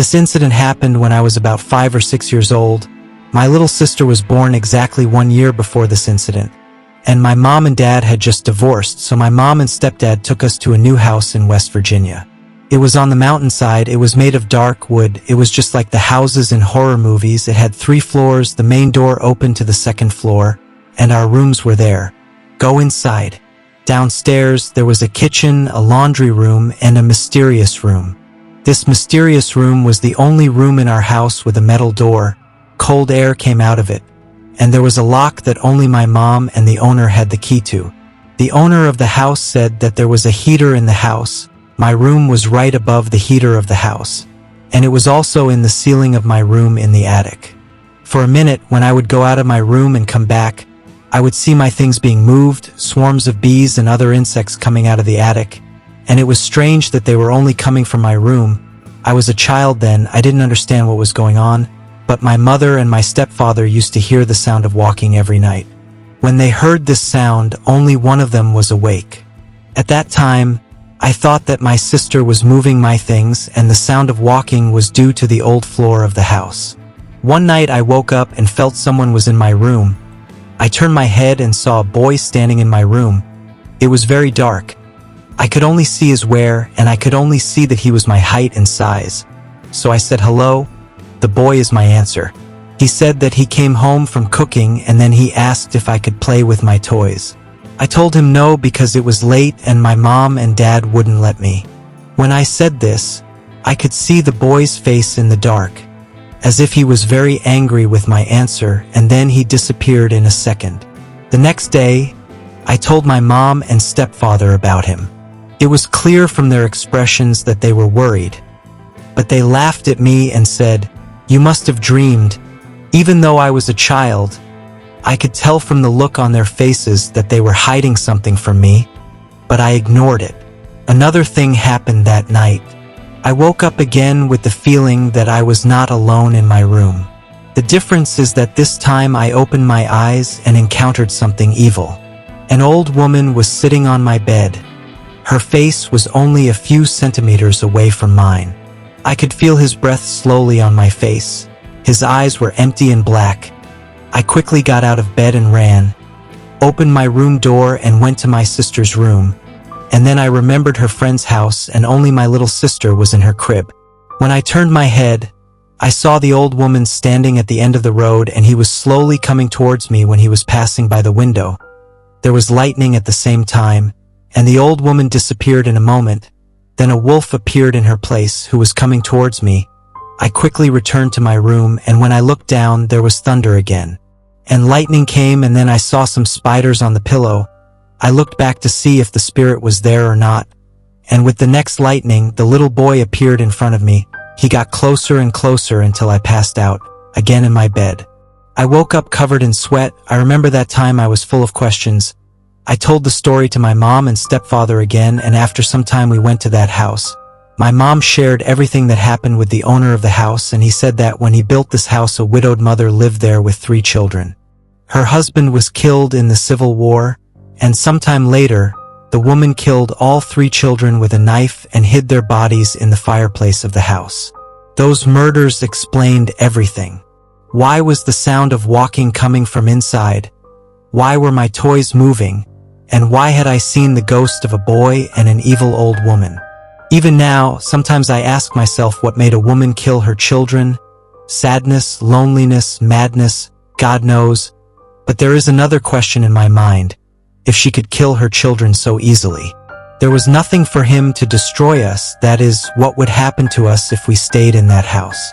This incident happened when I was about 5 or 6 years old. My little sister was born exactly 1 year before this incident. And my mom and dad had just divorced, so my mom and stepdad took us to a new house in West Virginia. It was on the mountainside, it was made of dark wood, it was just like the houses in horror movies. It had 3 floors, the main door opened to the 2nd floor, and our rooms were there. Go inside. Downstairs, there was a kitchen, a laundry room, and a mysterious room. This mysterious room was the only room in our house with a metal door. Cold air came out of it, and there was a lock that only my mom and the owner had the key to. The owner of the house said that there was a heater in the house. My room was right above the heater of the house, and it was also in the ceiling of my room in the attic. For a minute, when I would go out of my room and come back, I would see my things being moved, swarms of bees and other insects coming out of the attic, and it was strange that they were only coming from my room. I was a child then, I didn't understand what was going on, but my mother and my stepfather used to hear the sound of walking every night. When they heard this sound, only one of them was awake. At that time, I thought that my sister was moving my things and the sound of walking was due to the old floor of the house. One night I woke up and felt someone was in my room. I turned my head and saw a boy standing in my room. It was very dark. I could only see his wear, and I could only see that he was my height and size. So I said, "Hello?" The boy is my answer. He said that he came home from cooking and then he asked if I could play with my toys. I told him no because it was late and my mom and dad wouldn't let me. When I said this, I could see the boy's face in the dark, as if he was very angry with my answer, and then he disappeared in a second. The next day, I told my mom and stepfather about him. It was clear from their expressions that they were worried, but they laughed at me and said, "You must have dreamed." Even though I was a child, I could tell from the look on their faces that they were hiding something from me, but I ignored it. Another thing happened that night. I woke up again with the feeling that I was not alone in my room. The difference is that this time I opened my eyes and encountered something evil. An old woman was sitting on my bed. Her face was only a few centimeters away from mine. I could feel his breath slowly on my face. His eyes were empty and black. I quickly got out of bed and ran, opened my room door and went to my sister's room, and then I remembered her friend's house and only my little sister was in her crib. When I turned my head, I saw the old woman standing at the end of the road and he was slowly coming towards me when he was passing by the window. There was lightning at the same time, and the old woman disappeared in a moment. Then a wolf appeared in her place who was coming towards me. I quickly returned to my room, and when I looked down, there was thunder again. And lightning came, and then I saw some spiders on the pillow. I looked back to see if the spirit was there or not. And with the next lightning, the little boy appeared in front of me. He got closer and closer until I passed out, again in my bed. I woke up covered in sweat. I remember that time I was full of questions. I told the story to my mom and stepfather again, and after some time we went to that house. My mom shared everything that happened with the owner of the house, and he said that when he built this house, a widowed mother lived there with 3 children. Her husband was killed in the Civil War, and sometime later, the woman killed all 3 children with a knife and hid their bodies in the fireplace of the house. Those murders explained everything. Why was the sound of walking coming from inside? Why were my toys moving? And why had I seen the ghost of a boy and an evil old woman? Even now, sometimes I ask myself what made a woman kill her children. Sadness, loneliness, madness, God knows. But there is another question in my mind. If she could kill her children so easily, there was nothing for him to destroy us. That is, what would happen to us if we stayed in that house?